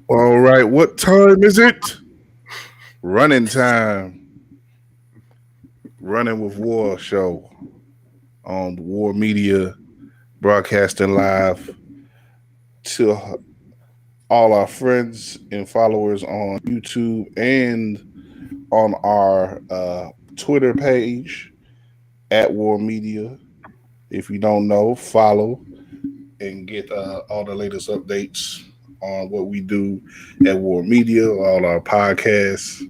All right, what time is it? Running time. Running with War show on War Media, broadcasting live to all our friends and followers on YouTube and on our Twitter page at War Media. If you don't know, follow and get all the latest updates on what we do at War Media, all our podcasts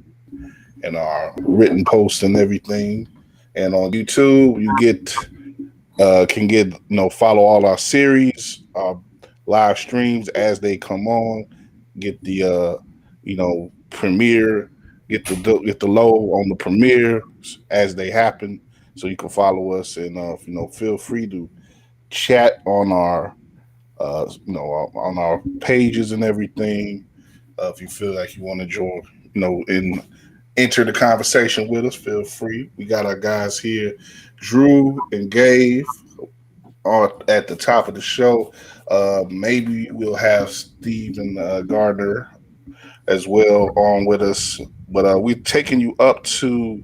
and our written posts and everything. And on YouTube, you get can get follow all our series, our live streams as they come on. Get the premiere, get the low on the premiere as they happen, so you can follow us and feel free to chat on our on our pages and everything. If you feel like you want to join, and enter the conversation with us, feel free. We got our guys here, Drew and Gabe, are at the top of the show. Maybe we'll have Steven Gardner as well on with us. But we're taking you up to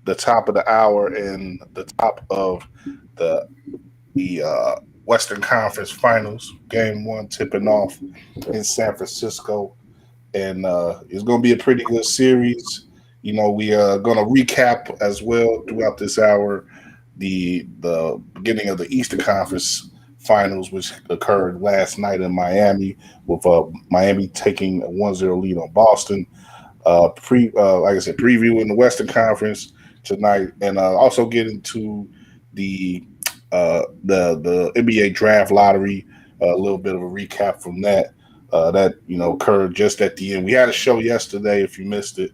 the top of the hour and the top of the Western Conference Finals. Game one tipping off in San Francisco, and it's going to be a pretty good series. We are going to recap as well throughout this hour the beginning of the Eastern Conference Finals, which occurred last night in Miami, with Miami taking a 1-0 lead on Boston. Like I said, previewing the Western Conference tonight, and also get into the NBA draft lottery. A little bit of a recap from that. That occurred just at the end. We had a show yesterday. If you missed it,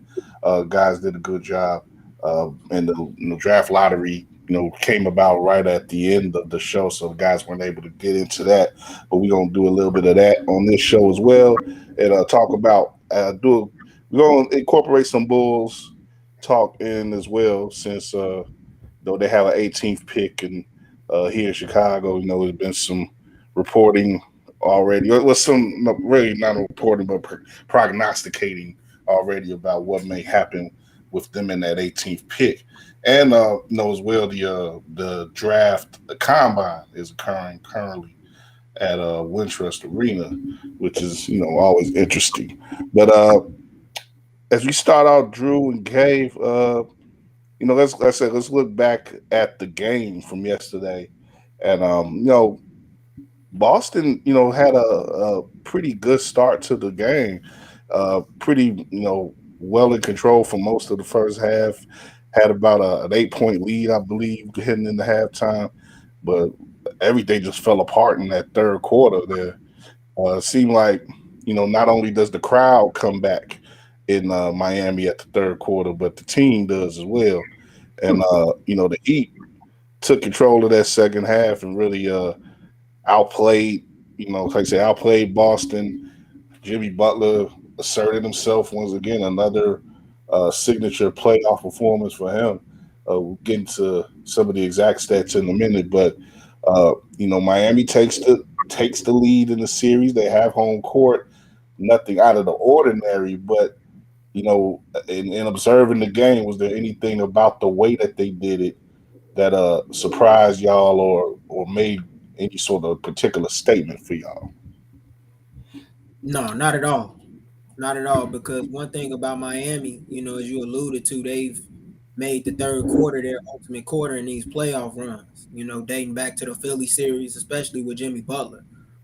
guys did a good job. And the draft lottery, came about right at the end of the show, so the guys weren't able to get into that. But we're gonna do a little bit of that on this show as well, and talk about we're gonna incorporate some Bulls talk in as well, since though they have an 18th pick, and here in Chicago, there's been some reporting already. It was some really not reporting, but prognosticating already about what may happen with them in that 18th pick. And as well, the draft, the combine is occurring currently at Wintrust Arena, which is always interesting. But as we start out, Drew and Gabe, let's look back at the game from yesterday, and Boston, had a pretty good start to the game. Pretty, well in control for most of the first half. Had about an 8-point lead, I believe, heading into halftime. But everything just fell apart in that third quarter there. It seemed like, not only does the crowd come back in Miami at the third quarter, but the team does as well. And, the Heat took control of that second half and really outplayed, like I said, outplayed Boston. Jimmy Butler asserted himself once again, another signature playoff performance for him. We'll get into some of the exact stats in a minute, but Miami takes the lead in the series. They have home court, nothing out of the ordinary. But in observing the game, was there anything about the way that they did it that surprised y'all or made any sort of particular statement for y'all? No, not at all. Not at all. Because one thing about Miami, as you alluded to, they've made the third quarter their ultimate quarter in these playoff runs. Dating back to the Philly series, especially with Jimmy Butler.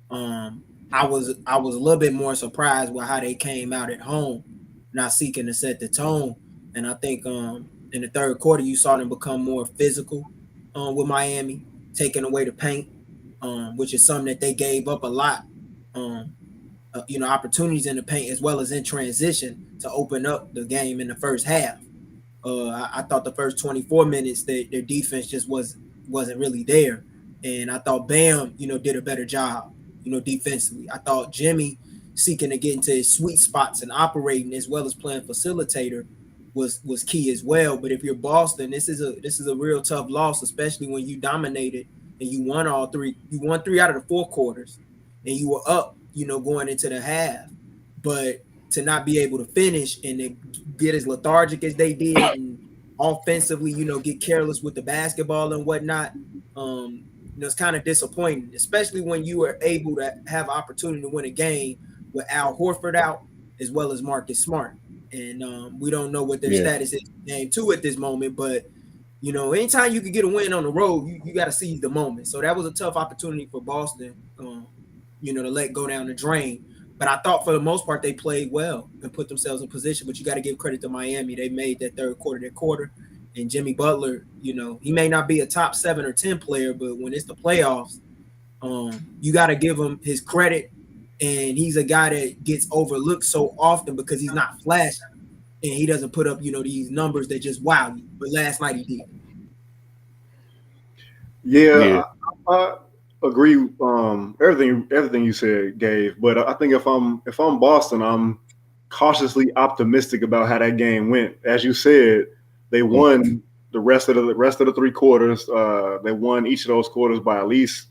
I was a little bit more surprised with how they came out at home, not seeking to set the tone. And I think in the third quarter you saw them become more physical with Miami, taking away the paint, which is something that they gave up a lot. Um, Opportunities in the paint as well as in transition to open up the game in the first half. I thought the first 24 minutes their defense just wasn't really there, and I thought Bam, did a better job, defensively. I thought Jimmy seeking to get into his sweet spots and operating as well as playing facilitator was key as well. But if you're Boston, this is a real tough loss, especially when you dominated and you won three out of the four quarters, and you were up going into the half. But to not be able to finish and to get as lethargic as they did and offensively, get careless with the basketball and whatnot, it's kind of disappointing, especially when you were able to have opportunity to win a game with Al Horford out as well as Marcus Smart. And we don't know what their status is in game 2 at this moment, but anytime you can get a win on the road, you got to seize the moment. So that was a tough opportunity for Boston, to let go down the drain. But I thought for the most part they played well and put themselves in position. But you got to give credit to Miami. They made that third quarter their quarter. And Jimmy Butler, he may not be a top 7 or 10 player, but when it's the playoffs, you got to give him his credit. And he's a guy that gets overlooked so often because he's not flashy and he doesn't put up, these numbers that just wow you. But last night he did. Yeah. I agree. Everything you said, Gabe. But I think if I'm Boston, I'm cautiously optimistic about how that game went. As you said, they won the rest of the 3 quarters. They won each of those quarters by at least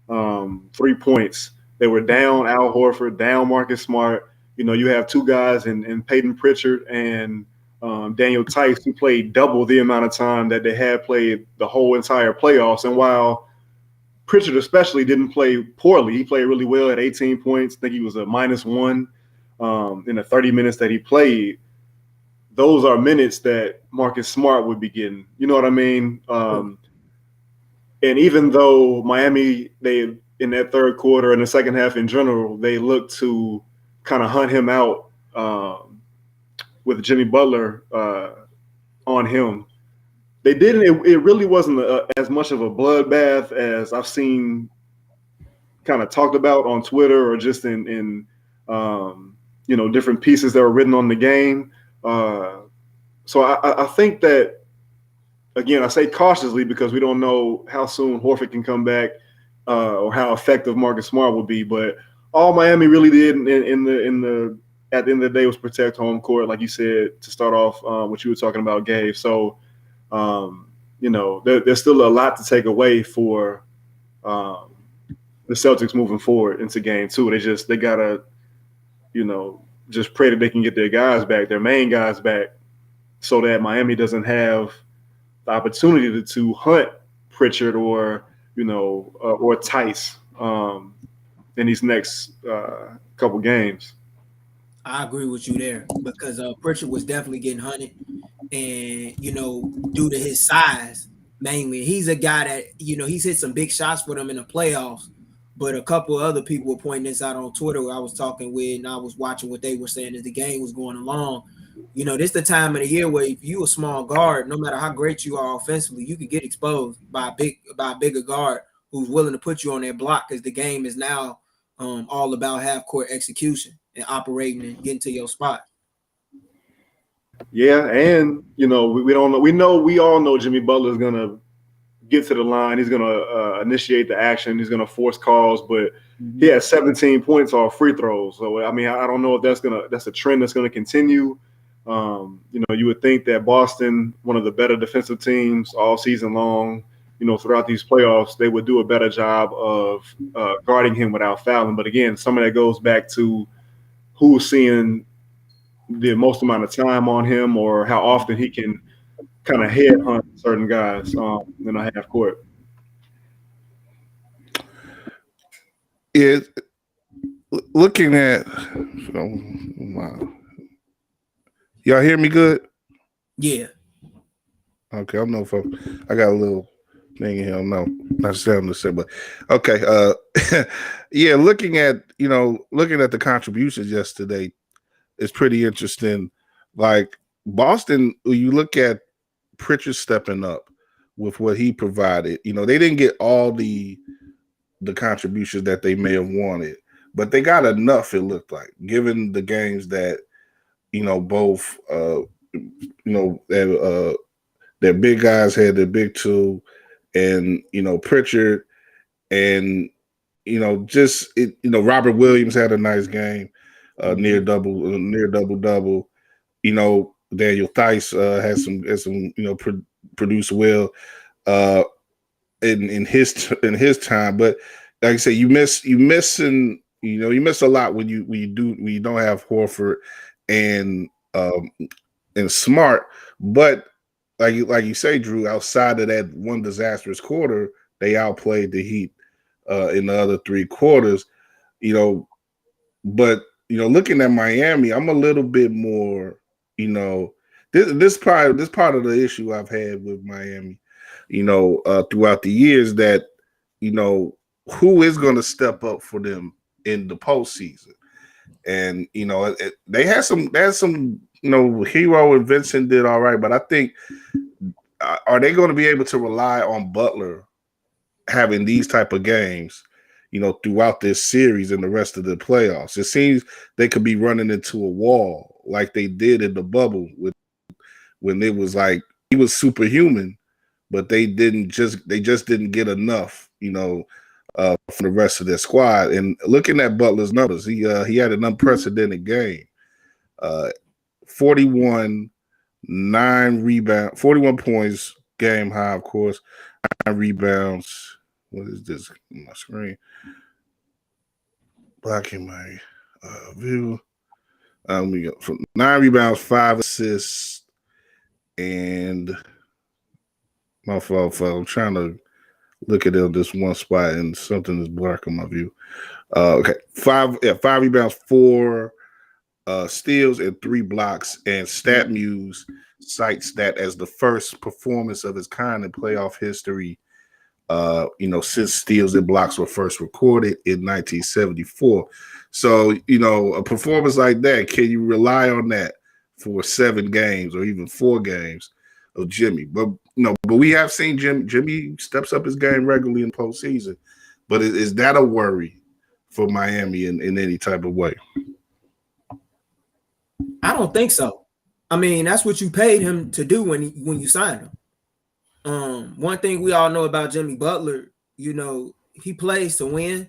3 points. They were down Al Horford, down Marcus Smart. You have 2 guys in Peyton Pritchard and Daniel Tice who played double the amount of time that they had played the whole entire playoffs. And while Pritchard especially didn't play poorly, he played really well at 18 points. I think he was a -1 in the 30 minutes that he played. Those are minutes that Marcus Smart would be getting. You know what I mean? And even though Miami, they in that third quarter and the second half in general, they looked to kind of hunt him out with Jimmy Butler on him. They didn't. It really wasn't as much of a bloodbath as I've seen kind of talked about on Twitter or just in different pieces that were written on the game. So I think that, again, I say cautiously because we don't know how soon Horford can come back or how effective Marcus Smart will be. But all Miami really did at the end of the day was protect home court, like you said, to start off what you were talking about, Gabe. So, there's still a lot to take away for the Celtics moving forward into game 2. They gotta, just pray that they can get their guys back, their main guys back, so that Miami doesn't have the opportunity to hunt Pritchard or Tice in these next couple games. I agree with you there because Pritchard was definitely getting hunted, and due to his size, mainly, he's a guy that he's hit some big shots for them in the playoffs. But a couple of other people were pointing this out on Twitter. I was talking with, and I was watching what they were saying as the game was going along. This the time of the year where if you a small guard, no matter how great you are offensively, you could get exposed by a bigger guard who's willing to put you on their block because the game is now all about half court execution and operating and getting to your spot. Yeah, and we don't know. We all know Jimmy Butler is gonna get to the line. He's gonna initiate the action. He's gonna force calls, but he has 17 points off free throws. So I mean, I don't know if that's a trend that's gonna continue. You would think that Boston, one of the better defensive teams all season long, throughout these playoffs, they would do a better job of guarding him without fouling. But again, some of that goes back to who's seeing the most amount of time on him or how often he can kind of headhunt certain guys in a half court. Yeah, looking at y'all hear me good? Yeah. Okay, I don't know if I got a little thing here. No, not sounding the same, but okay. Yeah, looking at the contributions yesterday, it's pretty interesting. Like Boston, when you look at Pritchard stepping up with what he provided, they didn't get all the contributions that they may have wanted, but they got enough, it looked like, given the games that both their big guys had their big 2, and Pritchard and Robert Williams had a nice game, near double. Daniel Tice has some produced well in his time, but like I said, you missing you miss a lot when you don't have Horford and Smart. But like you say, Drew, outside of that one disastrous quarter, they outplayed the Heat in the other 3 quarters. But looking at Miami, I'm a little bit more, this part of the issue I've had with Miami, throughout the years that, who is going to step up for them in the postseason. And they had some Hero and Vincent did all right, but I think are they going to be able to rely on Butler having these type of games, throughout this series and the rest of the playoffs? It seems they could be running into a wall like they did in the bubble when it was like he was superhuman, but they just didn't get enough, from the rest of their squad. And looking at Butler's numbers, he had an unprecedented game. 41, 9 rebounds, 41 points, game high, of course, 9 rebounds. What is this on my screen? Blocking my view. We go from 9 rebounds, 5 assists, and my fault. I'm trying to look at it on this one spot, and something is blocking my view. Okay, 5 rebounds, 4 steals, and 3 blocks. And StatMuse cites that as the first performance of its kind in playoff history. Since steals and blocks were first recorded in 1974. So, a performance like that, can you rely on that for 7 games or even 4 games of Jimmy? But we have seen Jimmy steps up his game regularly in postseason. But is that a worry for Miami in any type of way? I don't think so. I mean, that's what you paid him to do when you signed him. One thing we all know about Jimmy Butler, he plays to win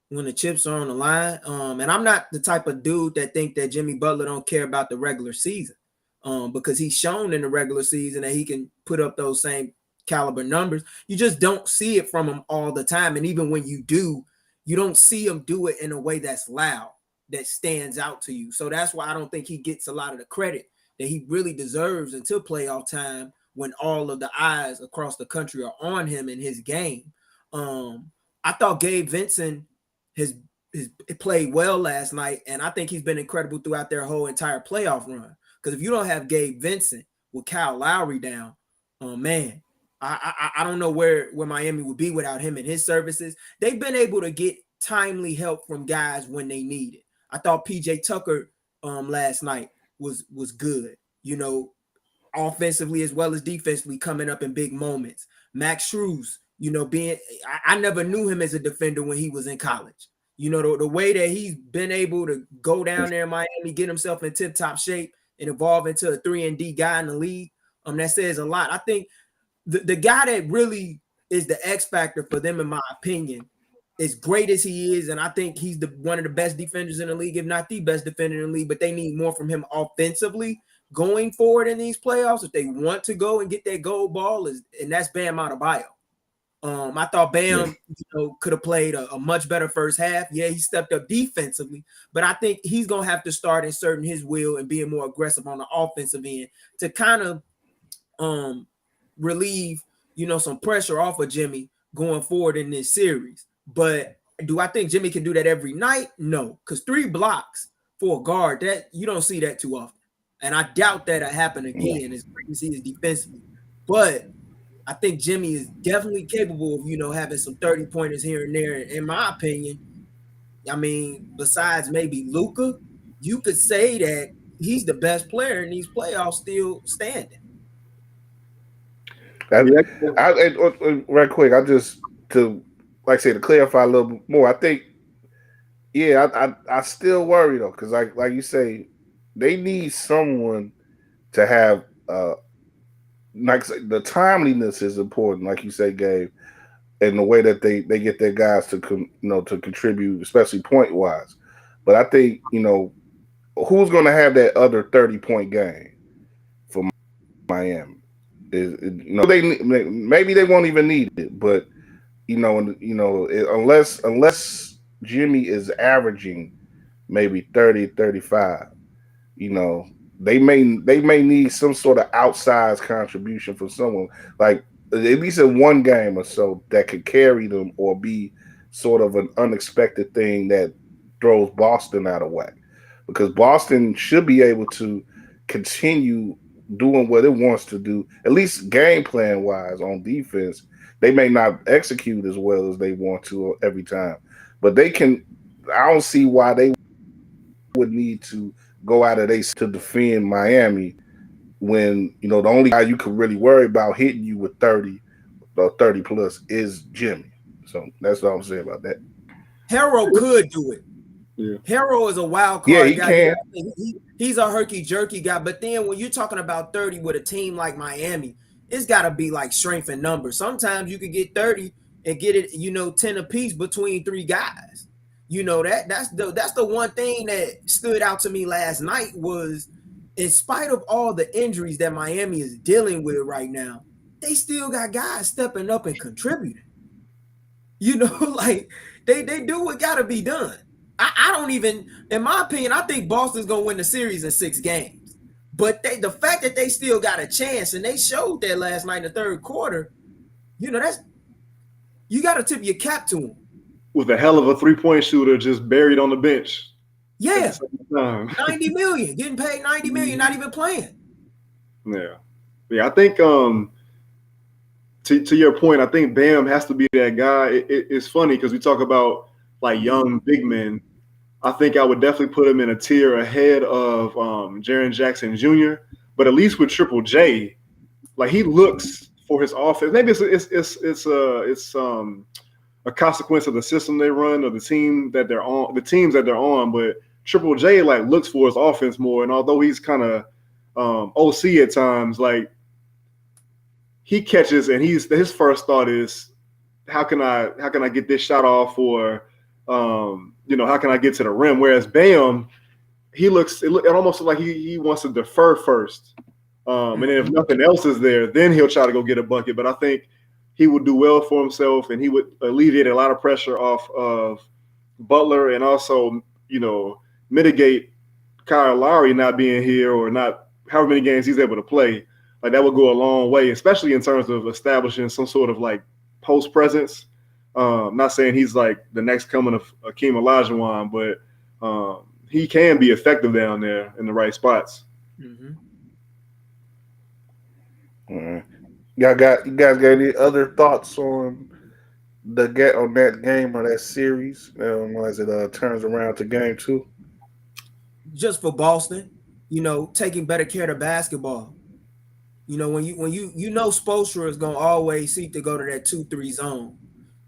when the chips are on the line. And I'm not the type of dude that think that Jimmy Butler don't care about the regular season. Because he's shown in the regular season that he can put up those same caliber numbers. You just don't see it from him all the time. And even when you do, you don't see him do it in a way that's loud, that stands out to you. So that's why I don't think he gets a lot of the credit that he really deserves until playoff time, when all of the eyes across the country are on him in his game. I thought Gabe Vincent has played well last night, and I think he's been incredible throughout their whole entire playoff run. Because if you don't have Gabe Vincent with Kyle Lowry down, man, I don't know where Miami would be without him and his services. They've been able to get timely help from guys when they need it. I thought PJ Tucker last night was good, offensively as well as defensively, coming up in big moments. Max Strus, I never knew him as a defender when he was in college. The way that he's been able to go down there in Miami, get himself in tip-top shape, and evolve into a 3-and-D guy in the league, that says a lot. I think the guy that really is the X factor for them, in my opinion, as great as he is, and I think he's one of the best defenders in the league, if not the best defender in the league, but they need more from him offensively going forward in these playoffs if they want to go and get that gold ball, and that's Bam Adebayo. I thought Bam, could have played a much better first half. Yeah, he stepped up defensively, but I think he's gonna have to start inserting his will and being more aggressive on the offensive end to kind of relieve, some pressure off of Jimmy going forward in this series. But do I think Jimmy can do that every night? No, because 3 blocks for a guard, that you don't see that too often. And I doubt that'll happen again, as great as he is defensively. But I think Jimmy is definitely capable of, having some 30-pointers here and there. In my opinion, I mean, besides maybe Luka, you could say that he's the best player in these playoffs still standing. Right quick, to clarify a little bit more, I think, I still worry though, because like you say, they need someone to have like the timeliness is important, like you say, Gabe, and the way that they get their guys to to contribute, especially point wise. But I think who's going to have that other 30-point game for Miami? They maybe they won't even need it, but unless Jimmy is averaging maybe 30, 35. You know, they may need some sort of outsized contribution from someone, like at least in one game or so, that could carry them or be sort of an unexpected thing that throws Boston out of whack. Because Boston should be able to continue doing what it wants to do, at least game plan wise on defense. They may not execute as well as they want to every time, but they can. I don't see why they would need to go out of their to defend Miami when the only guy you could really worry about hitting you with 30 or 30 plus is Jimmy. So that's all I'm saying about that. Hero could do it. Yeah. Hero is a wild card Yeah, he guy. can. He's a herky-jerky guy. But then when you're talking about 30 with a team like Miami, it's got to be like strength in numbers. Sometimes you could get 30 and get it, 10 apiece between three guys. That's the one thing that stood out to me last night was, in spite of all the injuries that Miami is dealing with right now, they still got guys stepping up and contributing. Like they do what got to be done. I don't even, in my opinion, I think Boston's gonna win the series in 6 games. But the fact that they still got a chance, and they showed that last night in the third quarter, that's, you got to tip your cap to them. With a hell of a 3-point shooter just buried on the bench. Yeah, 90 million, getting paid 90 million, not even playing. Yeah. I think to your point, I think Bam has to be that guy. It's funny because we talk about like young big men. I think I would definitely put him in a tier ahead of Jaren Jackson Jr. But at least with Triple J, like he looks for his offense. Maybe it's a consequence of the system they run or the team that they're on, the teams that they're on. But Triple J like looks for his offense more, and although he's kind of OC at times, like he catches and his first thought is, how can I get this shot off, or how can I get to the rim? Whereas Bam, it almost looks like he wants to defer first, and then if nothing else is there, then he'll try to go get a bucket. But I think he would do well for himself, and he would alleviate a lot of pressure off of Butler, and also mitigate Kyle Lowry not being here or not however many games he's able to play. Like that would go a long way, especially in terms of establishing some sort of like post presence. Not saying he's like the next coming of Akeem Olajuwon, but he can be effective down there in the right spots. Mm-hmm. All right. You guys got any other thoughts on that game or that series as it turns around to game 2? Just for Boston, taking better care of basketball. When you know Spoelstra is gonna always seek to go to that 2-3 zone,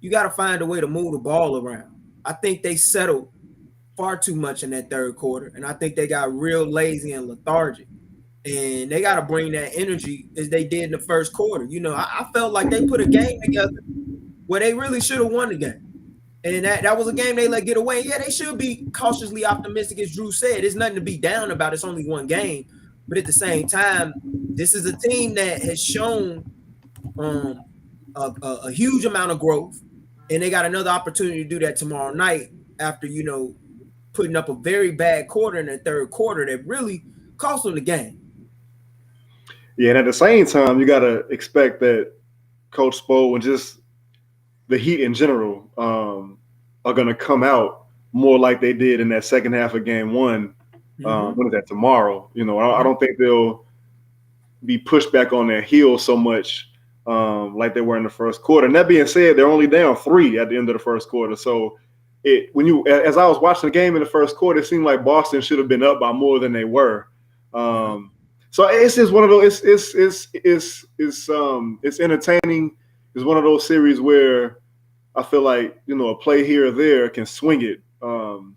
you got to find a way to move the ball around. I think they settled far too much in that third quarter, and I think they got real lazy and lethargic. And they got to bring that energy as they did in the first quarter. I felt like they put a game together where they really should have won the game. And that was a game they let get away. Yeah, they should be cautiously optimistic, as Drew said. There's nothing to be down about. It's only one game. But at the same time, this is a team that has shown a huge amount of growth. And they got another opportunity to do that tomorrow night after, putting up a very bad quarter in the third quarter that really cost them the game. Yeah, and at the same time, you got to expect that Coach Spo and just the Heat in general are going to come out more like they did in that second half of game 1. When is that, tomorrow? I don't think they'll be pushed back on their heels so much like they were in the first quarter. And that being said, they're only down 3 at the end of the first quarter. So as I was watching the game in the first quarter, it seemed like Boston should have been up by more than they were. So it's just one of those. It's entertaining. It's one of those series where I feel like a play here or there can swing it in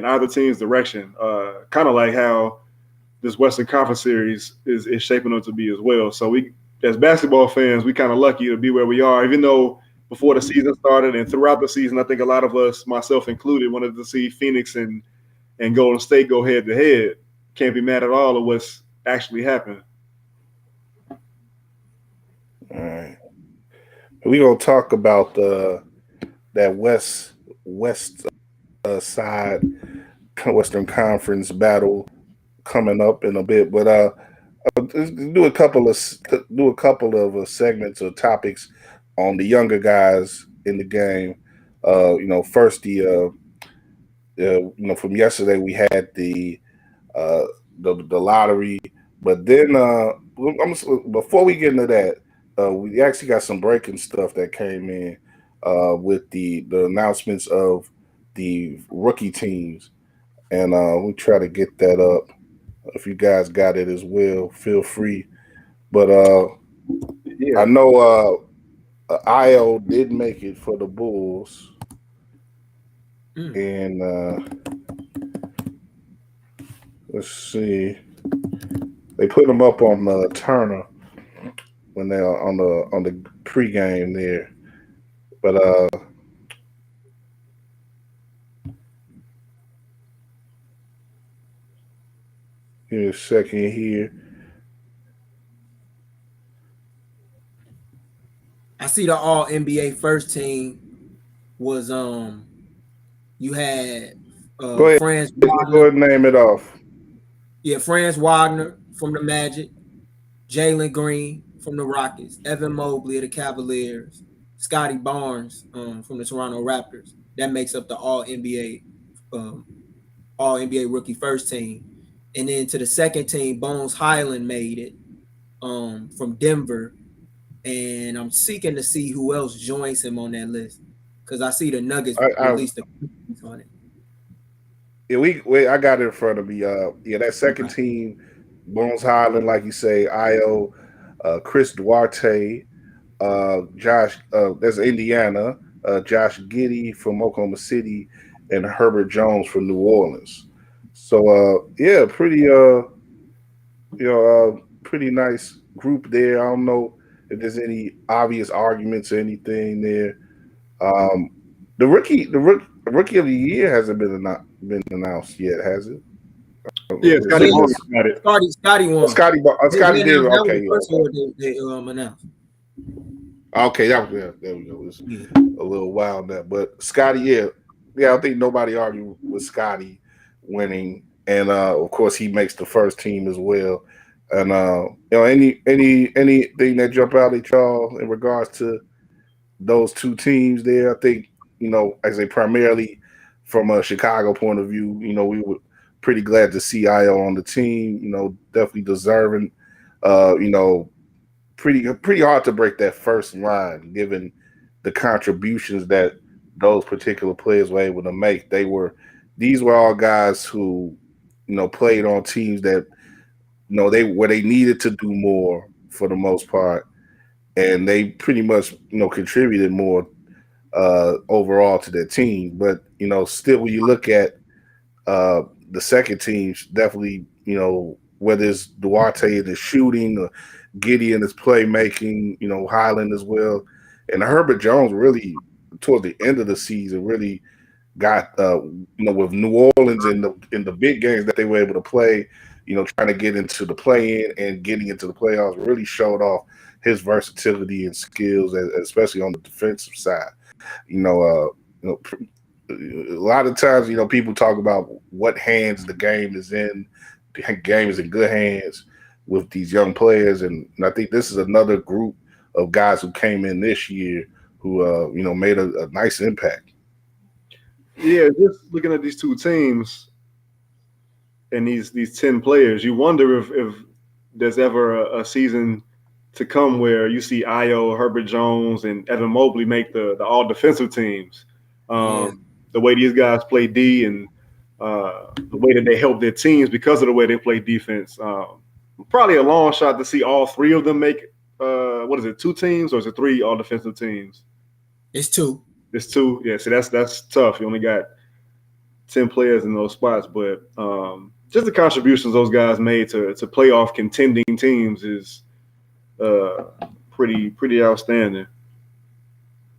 either team's direction. Kind of like how this Western Conference series is shaping up to be as well. So we, as basketball fans, we kind of lucky to be where we are. Even though before the season started and throughout the season, I think a lot of us, myself included, wanted to see Phoenix and Golden State go head to head. Can't be mad at all of what's actually happened. All right. We're going to talk about that West side Western Conference battle coming up in a bit, but do a couple of segments or topics on the younger guys in the game. First from yesterday we had uh, the lottery, but then before we get into that, we actually got some breaking stuff that came in with the announcements of the rookie teams, and we try to get that up. If you guys got it as well, feel free. But I Yeah, know Io did make it for the Bulls, and let's see, they put him up on Turner when they're on the pregame there. But give me a second here. I see the All NBA first team was you had Go ahead, Franz go Wagner. ahead and name it off. Yeah, Franz Wagner from the Magic, Jalen Green from the Rockets, Evan Mobley of the Cavaliers, Scotty Barnes from the Toronto Raptors. That makes up the All NBA rookie first team. And then to the second team, Bones Highland made it from Denver. And I'm seeking to see who else joins him on that list because I see the Nuggets I released a piece on it. Yeah, I got it in front of me. Yeah, that second Okay. team, Bones Highland, like you say, Io, Chris Duarte, Josh, that's Indiana, Josh Giddey from Oklahoma City, and Herbert Jones from New Orleans. So, yeah, pretty nice group there. I don't know if there's any obvious arguments or anything there. Um, the rookie of the year hasn't been announced yet, has it? yeah, Scotty Yeah, Barnes got it. Scotty won. Scotty They did. announced that was Okay, the yeah, first award they announced. okay, yeah, there we go. It's Yeah. a little wild that, but Scotty, yeah, I think nobody argued with Scotty winning, and of course he makes the first team as well. And anything that jump out at y'all in regards to those two teams there? I think I say primarily from a Chicago point of view, we were pretty glad to see Io on the team. Definitely deserving. Uh, you know, pretty hard to break that first line given the contributions that those particular players were able to make. These were all guys who played on teams that they needed to do more for the most part, and they pretty much contributed more overall to their team. But still, when you look at uh, the second teams, definitely whether it's Duarte in his shooting or Gideon is playmaking, Highland as well, and Herbert Jones really towards the end of the season really got with New Orleans in the big games that they were able to play, trying to get into the play in and getting into the playoffs really showed off his versatility and skills, especially on the defensive side. You know, a lot of times, people talk about what hands the game is in. The game is in good hands with these young players, and I think this is another group of guys who came in this year who made a nice impact. Yeah, just looking at these two teams and these 10 players, you wonder if there's ever a season to come where you see Io, Herbert Jones, and Evan Mobley make the all defensive teams. Yeah. The way these guys play D and the way that they help their teams because of the way they play defense. Probably a long shot to see all three of them make what is it, two teams or is it three all defensive teams? It's two. It's two. Yeah, see that's tough. You only got 10 players in those spots, but just the contributions those guys made to playoff contending teams is pretty outstanding.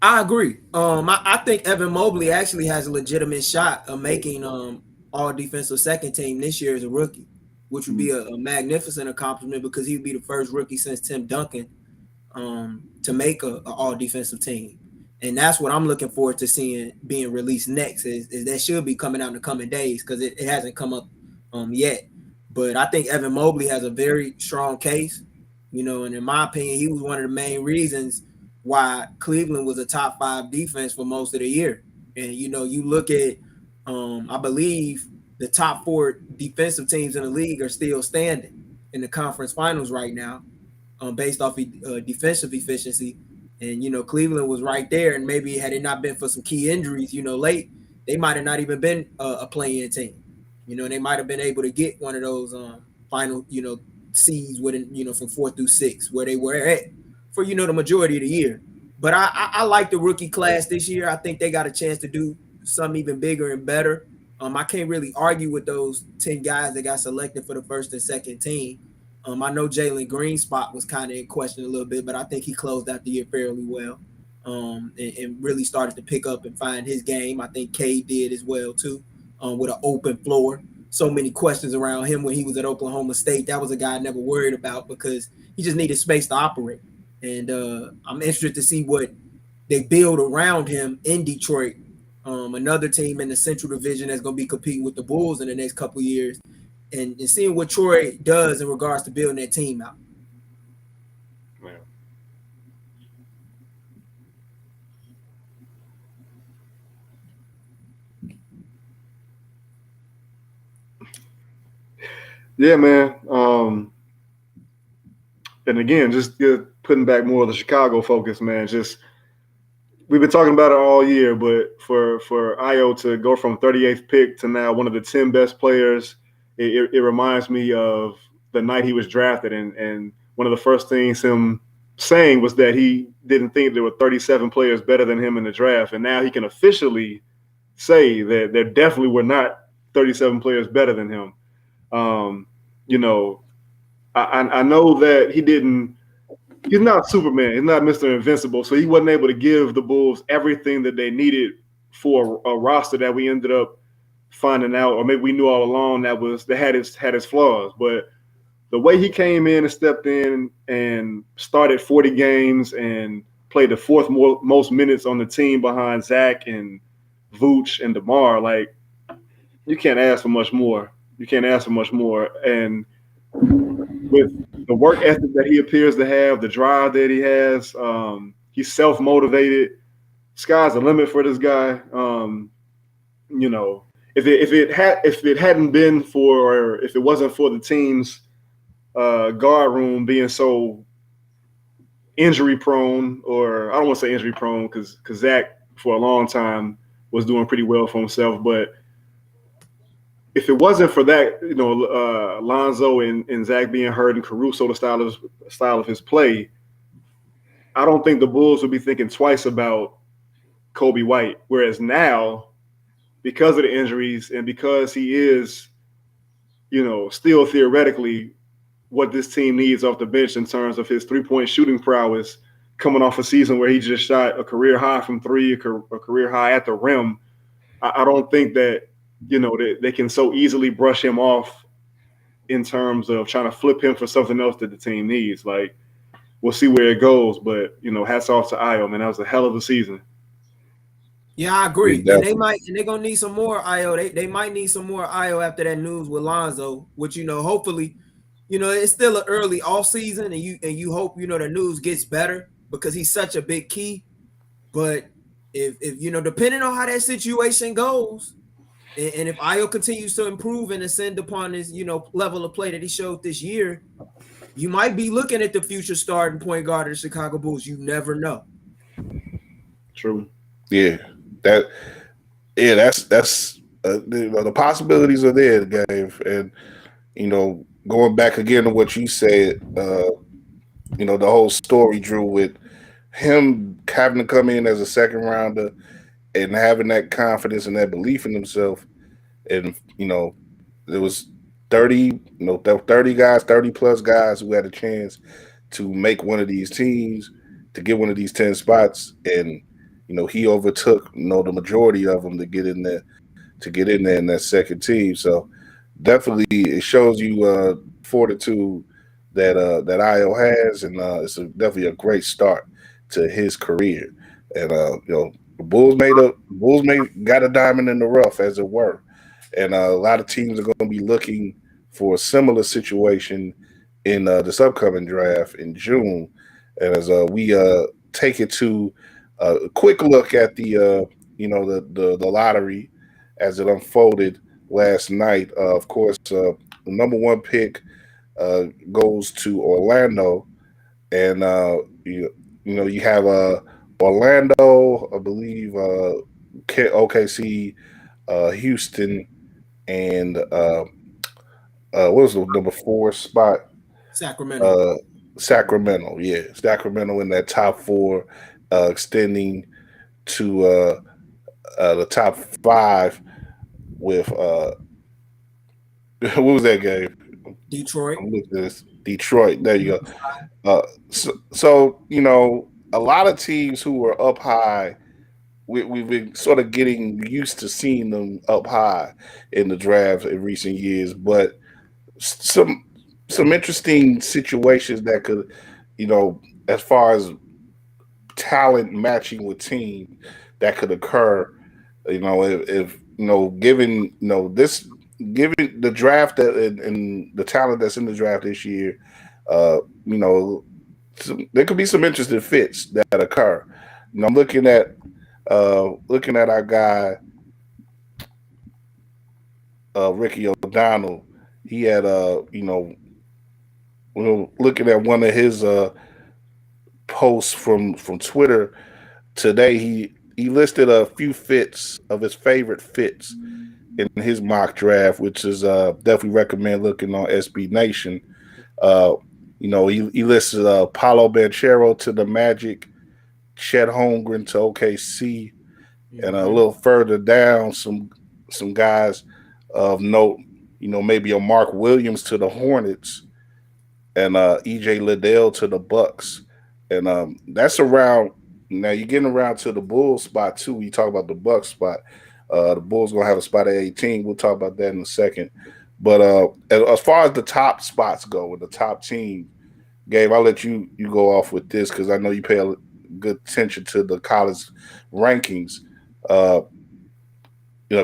I agree. I think Evan Mobley actually has a legitimate shot of making all defensive second team this year as a rookie, which would be a magnificent accomplishment because he'd be the first rookie since Tim Duncan to make a all defensive team. And that's what I'm looking forward to seeing being released next. Is that should be coming out in the coming days because it hasn't come up yet. But I think Evan Mobley has a very strong case, and in my opinion, he was one of the main reasons why Cleveland was a top 5 defense for most of the year. And you look at, I believe the top 4 defensive teams in the league are still standing in the conference finals right now, based off defensive efficiency. And Cleveland was right there, and maybe had it not been for some key injuries, late, they might have not even been a play-in team. They might have been able to get one of those final, seeds within, from 4 through 6, where they were at for the majority of the year. But I like the rookie class this year. I think they got a chance to do something even bigger and better. I can't really argue with those 10 guys that got selected for the first and second team. I know Jalen Green's spot was kind of in question a little bit, but I think he closed out the year fairly well, and really started to pick up and find his game. I think Cade did as well too, with an open floor. So many questions around him when he was at Oklahoma State. That was a guy I never worried about because he just needed space to operate. And I'm interested to see what they build around him in Detroit, another team in the Central Division that's going to be competing with the Bulls in the next couple of years. And seeing what Troy does in regards to building that team out. Yeah, man. And again, just putting back more of the Chicago focus, man. Just we've been talking about it all year, but for Ayo to go from 38th pick to now one of the 10 best players, it reminds me of the night he was drafted, and one of the first things him saying was that he didn't think there were 37 players better than him in the draft, and now he can officially say that there definitely were not 37 players better than him. I know that he's not Superman. He's not Mr. Invincible. So he wasn't able to give the Bulls everything that they needed for a roster that we ended up finding out, or maybe we knew all along that had its flaws. But the way he came in and stepped in and started 40 games and played the fourth most minutes on the team behind Zach and Vooch and DeMar, like, you can't ask for much more. You can't ask for much more. And with the work ethic that he appears to have, the drive that he has, he's self-motivated. Sky's the limit for this guy. If it hadn't been for, or if it wasn't for the team's guard room being so injury prone, or I don't want to say injury prone because Zach for a long time was doing pretty well for himself, but if it wasn't for that, Lonzo and Zach being hurt and Caruso, the style of his play, I don't think the Bulls would be thinking twice about Kobe White. Whereas now, because of the injuries and because he is, still theoretically what this team needs off the bench in terms of his three-point shooting prowess, coming off a season where he just shot a career high from three, a career high at the rim, I don't think that they can so easily brush him off in terms of trying to flip him for something else that the team needs. Like, we'll see where it goes, but hats off to Ayo, man. That was a hell of a season. Yeah, I agree. And they're gonna need some more Ayo. They might need some more Ayo after that news with Lonzo, which hopefully, it's still an early off season, and you hope the news gets better because he's such a big key. But if depending on how that situation goes, and if Ayo continues to improve and ascend upon his, level of play that he showed this year, you might be looking at the future starting point guard of the Chicago Bulls. You never know. True. Yeah, that's the possibilities are there, Dave. And going back again to what you said, the whole story, Drew, with him having to come in as a second rounder and having that confidence and that belief in himself. And, there was 30 guys, 30 plus guys who had a chance to make one of these teams, to get one of these 10 spots. And, he overtook, the majority of them to get in there in that second team. So definitely it shows you fortitude that Ayo has, and it's definitely a great start to his career. And the Bulls got a diamond in the rough, as it were, and a lot of teams are going to be looking for a similar situation in this upcoming draft in June. And as we take it to a quick look at the the lottery as it unfolded last night. Of course, the number one pick goes to Orlando, and you have Orlando, I believe, OKC, Houston, and what was the number four spot? Sacramento. Sacramento, yeah, Sacramento in that top four, extending to the top five with what was that game? Detroit. I'm looking at this. Detroit. There you go. So a lot of teams who were up high, we've been sort of getting used to seeing them up high in the draft in recent years, but some some interesting situations that could, as far as talent matching with team that could occur. If given this given the draft and the talent that's in the draft this year, uh, you know, there could be some interesting fits that occur. I'm looking at our guy Ricky O'Donnell. He had looking at one of his posts from Twitter today. He listed a few fits of his favorite fits in his mock draft, which is definitely recommend looking on SB Nation. Uh, he listed Paulo Banchero to the Magic, Chet Holmgren to OKC, and a Mhm. little further down, some guys of note. Maybe a Mark Williams to the Hornets, and EJ Liddell to the Bucks, and that's around. Now you're getting around to the Bulls spot too. You talk about the Bucks spot. The Bulls gonna have a spot at 18. We'll talk about that in a second. But as far as the top spots go with the top team, Gabe, I'll let you go off with this because I know you pay a good attention to the college rankings. Uh,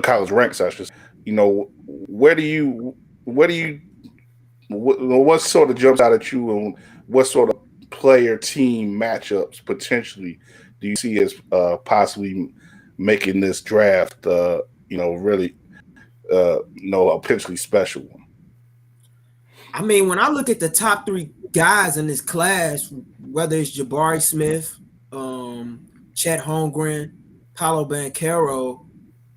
college ranks, I should say. Where do you where do you what sort of jumps out at you, and what sort of player team matchups potentially do you see as possibly making this draft really a potentially special one? I mean, when I look at the top three guys in this class, whether it's Jabari Smith, Chet Holmgren, Paolo Banchero,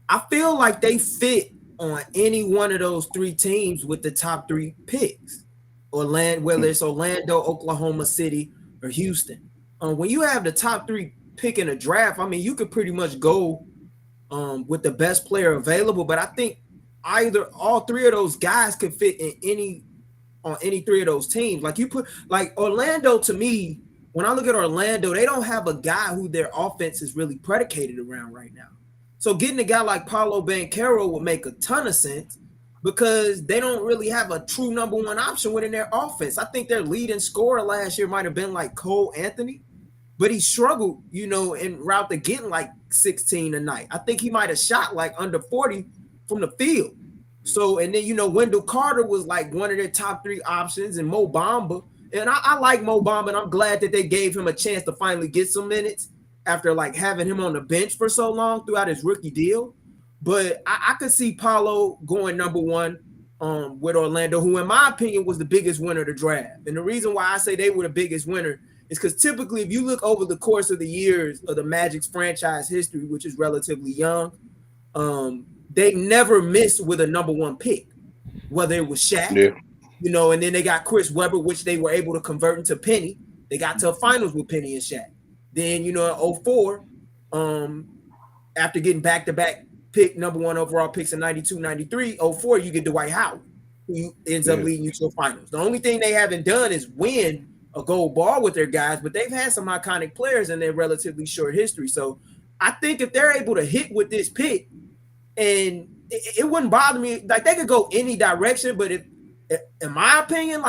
I feel like they fit on any one of those three teams with the top three picks. Whether it's Orlando, Oklahoma City, or Houston. When you have the top three pick in a draft, I mean, you could pretty much go with the best player available. But I think either all three of those guys could fit in any three of those teams. Like you put like Orlando to me, when I look at Orlando, they don't have a guy who their offense is really predicated around right now. So getting a guy like Paolo Banchero would make a ton of sense because they don't really have a true number one option within their offense. I think their leading scorer last year might have been like Cole Anthony, but he struggled, en route to getting like 16 a night. I think he might have shot like under 40 from the field. So, and then, Wendell Carter was like one of their top three options, and Mo Bamba. And I like Mo Bamba, and I'm glad that they gave him a chance to finally get some minutes after like having him on the bench for so long throughout his rookie deal. But I could see Paulo going number one with Orlando, who in my opinion was the biggest winner of the draft. And the reason why I say they were the biggest winner is because typically if you look over the course of the years of the Magic's franchise history, which is relatively young, they never missed with a number one pick, whether it was Shaq, Yeah, and then they got Chris Webber, which they were able to convert into Penny. They got to a finals with Penny and Shaq. Then, in 04, after getting back-to-back pick number one overall picks in 92, 93, 04, you get Dwight Howard, who ends up leading you to a finals. The only thing they haven't done is win a gold ball with their guys, but they've had some iconic players in their relatively short history. So I think if they're able to hit with this pick, and it wouldn't bother me. Like they could go any direction, but if in my opinion,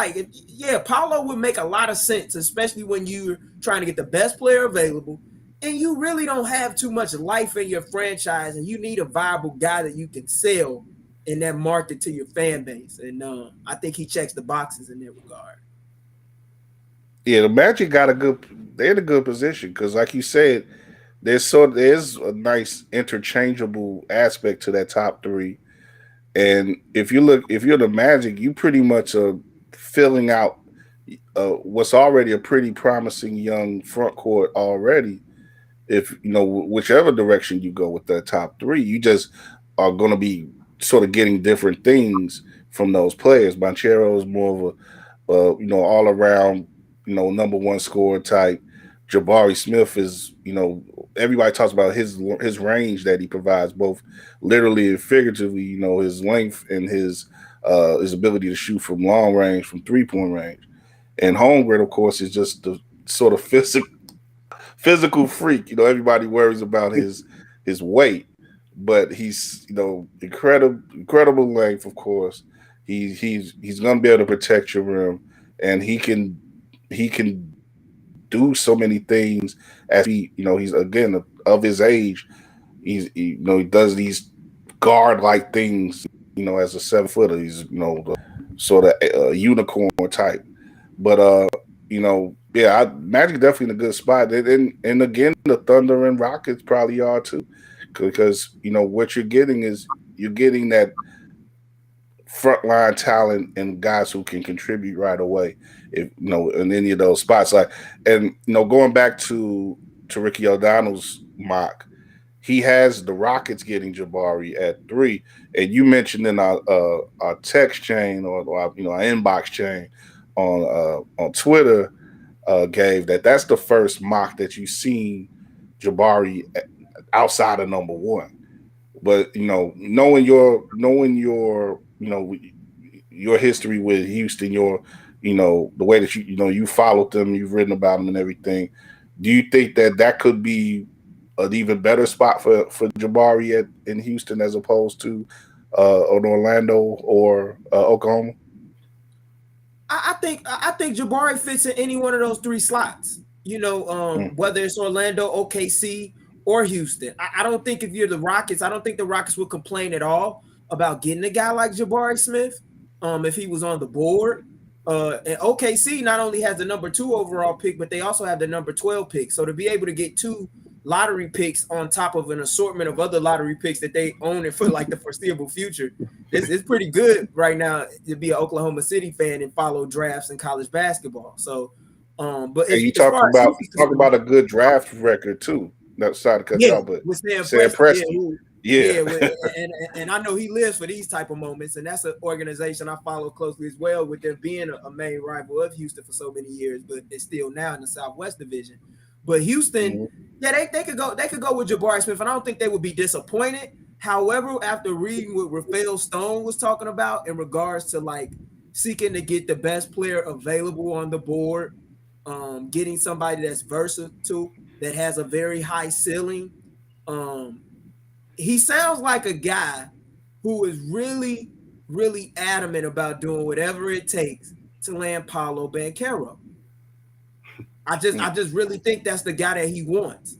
Paulo would make a lot of sense, especially when you're trying to get the best player available. and you really don't have too much life in your franchise, and you need a viable guy that you can sell in that market to your fan base. And I think he checks the boxes in that regard. Yeah, the Magic they're in a good position because, like you said, there's a nice interchangeable aspect to that top three. And if you're the Magic, you pretty much are filling out what's already a pretty promising young front court already. If whichever direction you go with that top three, you just are going to be sort of getting different things from those players. Banchero is more of all around, number one scorer type. Jabari Smith is, everybody talks about his range that he provides, both literally and figuratively. His length and his ability to shoot from long range, from 3-point range. And Holmgren, of course, is just the sort of physical freak. Everybody worries about his weight, but he's incredible length, of course. He's gonna be able to protect your rim, and he can do so many things as he's again of his age. He does these guard like things. As a 7-footer, he's the sort of unicorn type. But yeah, Magic definitely in a good spot. And again, the Thunder and Rockets probably are too, because what you're getting that frontline talent and guys who can contribute right away. If in any of those spots, and going back to Ricky O'Donnell's mock, he has the Rockets getting Jabari at 3, and you mentioned in our text chain or our inbox chain on Twitter, Gabe, that's the first mock that you've seen Jabari outside of number 1. But knowing your history with Houston, the way that you followed them, you've written about them and everything. Do you think that could be an even better spot for Jabari in Houston as opposed to on Orlando or Oklahoma? I think Jabari fits in any one of those 3 slots. Whether it's Orlando, OKC, or Houston. I don't think if you're the Rockets, I don't think the Rockets would complain at all about getting a guy like Jabari Smith if he was on the board. And OKC not only has the number 2 overall pick, but they also have the number 12 pick. So to be able to get 2 lottery picks on top of an assortment of other lottery picks that they own it for like the foreseeable future, it's pretty good right now to be an Oklahoma City fan and follow drafts in college basketball. So, but you talk about a good draft record too. Not sorry to cut you off, but with Sam Preston. Yeah. And I know he lives for these type of moments, and that's an organization I follow closely as well, with them being a main rival of Houston for so many years, but it's still now in the Southwest Division. But Houston, they could go with Jabari Smith, and I don't think they would be disappointed. However, after reading what Rafael Stone was talking about in regards to like seeking to get the best player available on the board, getting somebody that's versatile, that has a very high ceiling, he sounds like a guy who is really, really adamant about doing whatever it takes to land Paolo Banchero. I just really think that's the guy that he wants.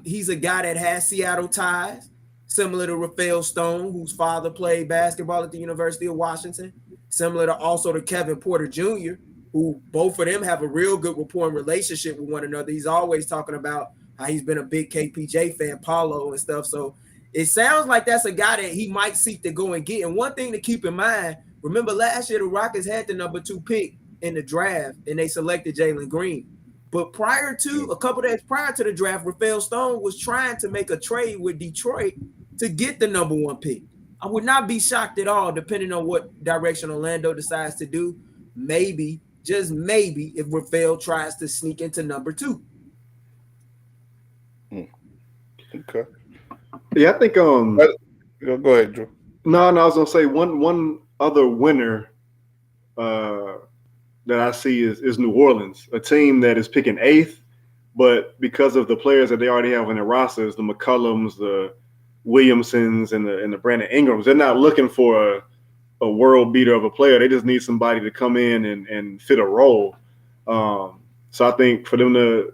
He's a guy that has Seattle ties, similar to Rafael Stone, whose father played basketball at the University of Washington, similar to also to Kevin Porter Jr., who both of them have a real good rapport and relationship with one another. He's always talking about how he's been a big KPJ fan, Paulo and stuff. So it sounds like that's a guy that he might seek to go and get. And one thing to keep in mind, remember last year the Rockets had the number 2 pick in the draft, and they selected Jalen Green. But a couple days prior to the draft, Rafael Stone was trying to make a trade with Detroit to get the number 1 pick. I would not be shocked at all, depending on what direction Orlando decides to do. Maybe, just maybe, if Rafael tries to sneak into number 2. Okay. Yeah, I think go ahead, Drew. No, I was gonna say one other winner that I see is New Orleans, a team that is picking 8th, but because of the players that they already have on their rosters, the McCollums, the Williamsons, and the Brandon Ingrams, they're not looking for a world beater of a player. They just need somebody to come in and fit a role. So I think for them to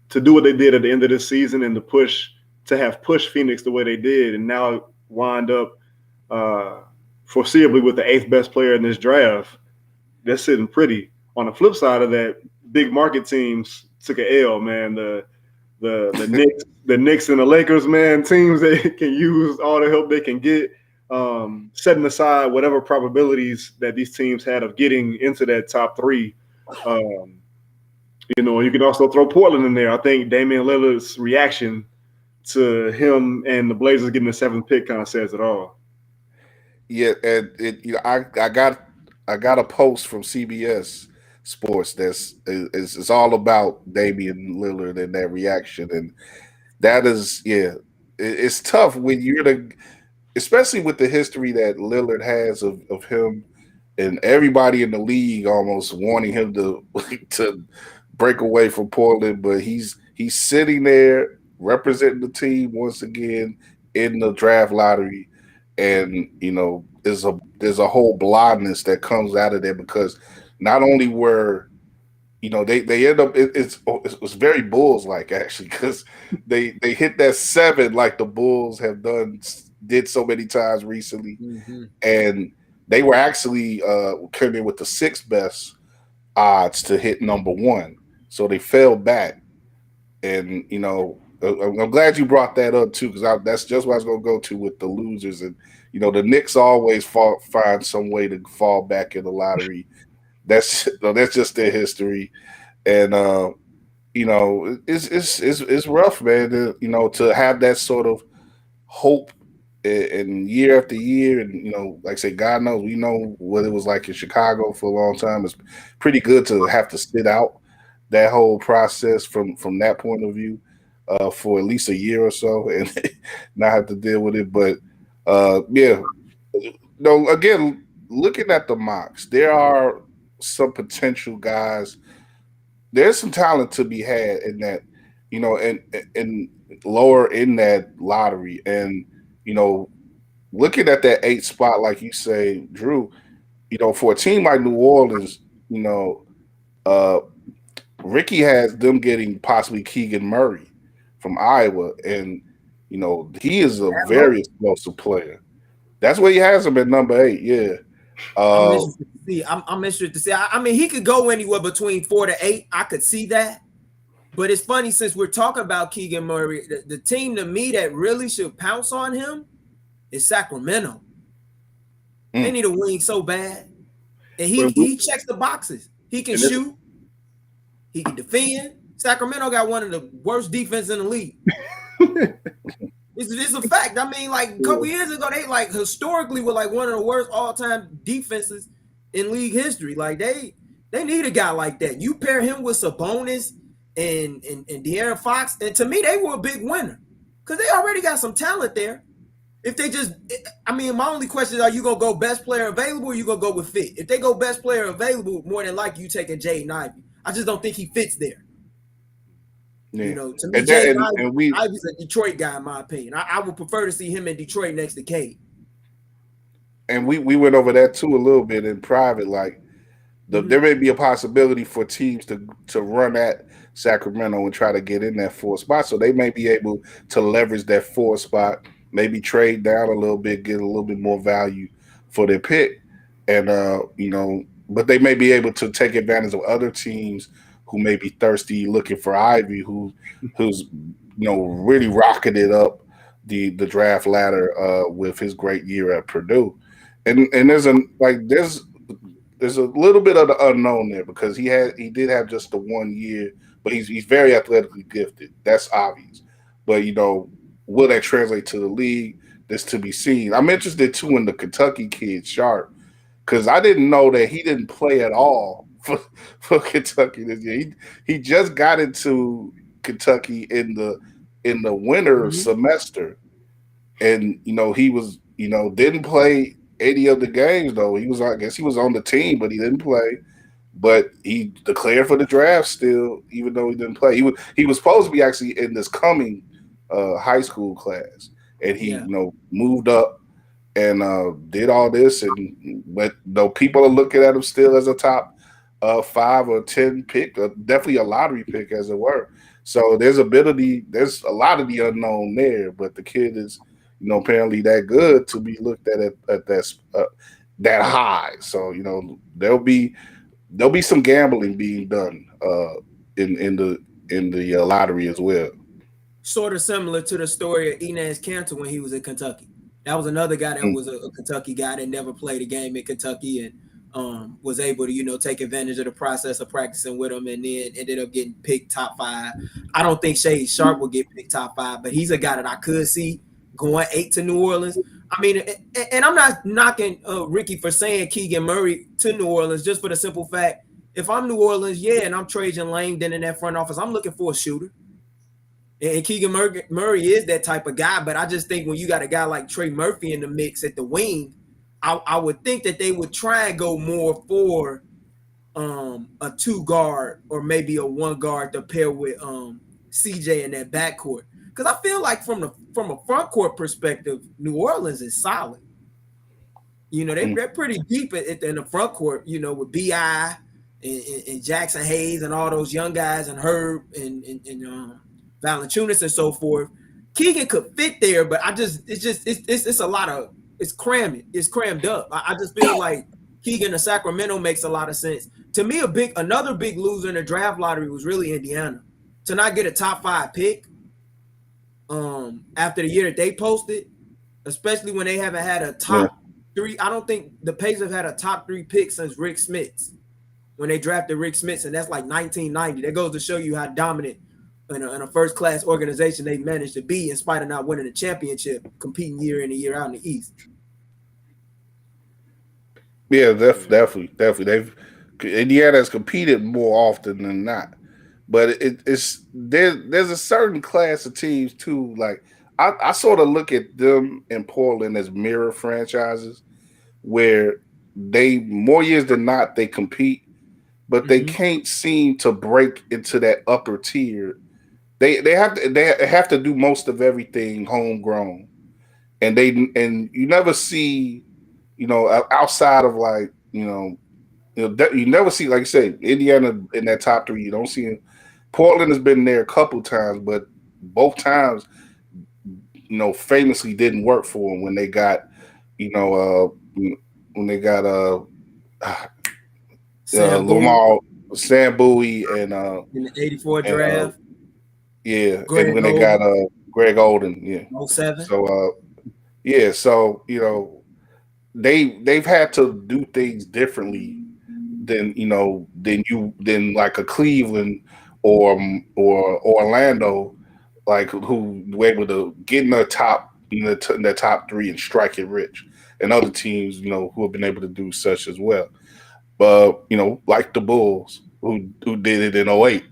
to do what they did at the end of this season and to have pushed Phoenix the way they did, and now wind up foreseeably with the 8th best player in this draft. That's sitting pretty. On the flip side of that, big market teams took an L, man. The Knicks and the Lakers, man, teams that can use all the help they can get. Setting aside whatever probabilities that these teams had of getting into that top 3. You can also throw Portland in there. I think Damian Lillard's reaction to him and the Blazers getting the 7th pick kind of says it all. Yeah, and I got a post from CBS Sports it's all about Damian Lillard and that reaction, and that is it's tough when you're especially with the history that Lillard has of him and everybody in the league almost wanting him to break away from Portland, but he's sitting there representing the team once again in the draft lottery, and there's a whole blindness that comes out of there because not only were they end up it was very Bulls like actually because they hit that 7 like the Bulls did so many times recently, and they were actually coming in with the 6th best odds to hit number 1. So they fell back, and I'm glad you brought that up too, because that's just what I was going to go to with the losers. And the Knicks always find some way to fall back in the lottery. That's just their history, and it's rough, man. To have that sort of hope and year after year, and like I say, God knows we know what it was like in Chicago for a long time. It's pretty good to have to sit out that whole process from that point of view for at least a year or so and not have to deal with it. But again, looking at the mocks, there are some potential guys. There's some talent to be had in that, and lower in that lottery. And, looking at that 8th spot, like you say, Drew, for a team like New Orleans, Ricky has them getting possibly Keegan Murray from Iowa, and he is a very explosive player. That's where he has him at number 8. Yeah, I'm interested to see. I'm interested to see. I mean, he could go anywhere between 4 to 8. I could see that, but it's funny since we're talking about Keegan Murray. The team to me that really should pounce on him is Sacramento. They need a wing so bad, and he checks the boxes. He can shoot. He can defend. Sacramento got one of the worst defense in the league. It's a fact. I mean, like a couple years ago, they historically were one of the worst all-time defenses in league history. Like they need a guy like that. You pair him with Sabonis and De'Aaron Fox, and to me, they were a big winner because they already got some talent there. If they my only question is, are you gonna go best player available or you gonna go with fit? If they go best player available, more than likely you taking Jaden Ivey. I just don't think he fits there. Yeah. To me, Jaden Ivey's a Detroit guy, in my opinion. I would prefer to see him in Detroit next to Cade. And we went over that too a little bit in private. Like there may be a possibility for teams to run at Sacramento and try to get in that 4th spot. So they may be able to leverage that 4th spot, maybe trade down a little bit, get a little bit more value for their pick. And but they may be able to take advantage of other teams who may be thirsty looking for Ivy, who's really rocketed up the draft ladder with his great year at Purdue. And there's a little bit of the unknown there because he did have just the 1 year, but he's very athletically gifted. That's obvious. But will that translate to the league? That's to be seen. I'm interested too in the Kentucky kid Sharp, because I didn't know that he didn't play at all for Kentucky this year. He just got into Kentucky in the winter semester, and he was didn't play any of the games though. I guess he was on the team, but he didn't play. But he declared for the draft still, even though he didn't play. He was supposed to be actually in this coming high school class, and he moved up and did all this, but people are looking at him still as a top 5 or 10 pick, definitely a lottery pick as it were. So there's there's a lot of the unknown there, but the kid is, apparently that good to be looked at that high. So there'll be some gambling being done in the lottery as well. Sort of similar to the story of Enes Kanter when he was in Kentucky. That was another guy that Mm. was a Kentucky guy that never played a game in Kentucky and was able to, take advantage of the process of practicing with him and then ended up getting picked top 5. I don't think Shea Sharp will get picked top 5, but he's a guy that I could see going 8 to New Orleans. I mean, and I'm not knocking Ricky for saying Keegan Murray to New Orleans just for the simple fact, if I'm New Orleans, and I'm Trajan Langdon in that front office, I'm looking for a shooter. And Keegan Murray is that type of guy, but I just think when you got a guy like Trey Murphy in the mix at the wing, I would think that they would try and go more for a 2 guard or maybe a 1 guard to pair with CJ in that backcourt. Because I feel like from a front court perspective, New Orleans is solid. They're pretty deep in the front court. With Bi and Jackson Hayes and all those young guys and Herb and Valanciunas and so forth. Keegan could fit there, but it's a lot of it's crammed up. I just feel like Keegan to Sacramento makes a lot of sense. To me, another big loser in the draft lottery was really Indiana. To not get a top 5 pick after the year that they posted, especially when they haven't had a top 3. I don't think the Pacers have had a top 3 pick since Rick Smits when they drafted Rick Smits, and that's like 1990. That goes to show you how dominant in a first-class organization they managed to be in spite of not winning a championship, competing year in and year out in the East. Yeah, definitely. Indiana has competed more often than not, but there's a certain class of teams too. Like I sort of look at them in Portland as mirror franchises, where they more years than not they compete, but they can't seem to break into that upper tier. They have to do most of everything homegrown, and you never see, outside of like you never see, like I said, Indiana in that top 3. You don't see him. Portland has been there a couple times, but both times, famously didn't work for them when they got, when they got Sam Bowie and in the '84 draft. And when they got Greg Oden, 07. So so they've had to do things differently than like a Cleveland or Orlando, like who were able to get in the top in the top 3 and strike it rich, and other teams who have been able to do such as well. But like the Bulls who did it in 08.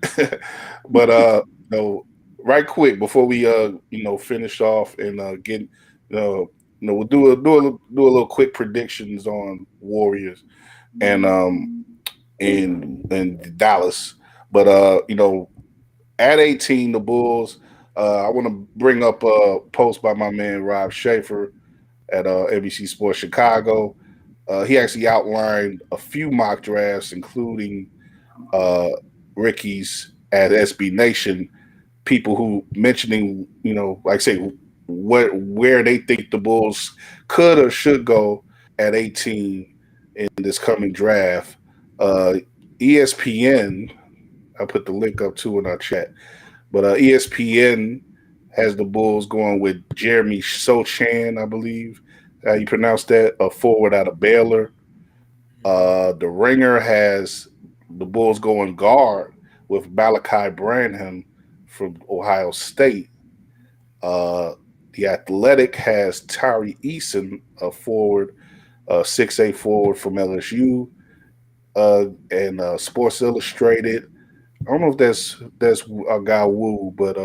But right quick before we finish off and get we'll do a little quick predictions on Warriors and Dallas. But at 18 the Bulls, I want to bring up a post by my man Rob Schaefer at NBC Sports Chicago. He actually outlined a few mock drafts, including Ricky's at SB Nation, people who mentioning, like I say, where they think the Bulls could or should go at 18 in this coming draft. ESPN, I put the link up too in our chat, but ESPN has the Bulls going with Jeremy Sochan, I believe how you pronounce that, a forward out of Baylor. The Ringer has the Bulls going guard with Malachi Branham from Ohio State. The Athletic has Tyree Eason, a forward, 6'8" forward from LSU, and Sports Illustrated. I don't know if that's a guy Wu, but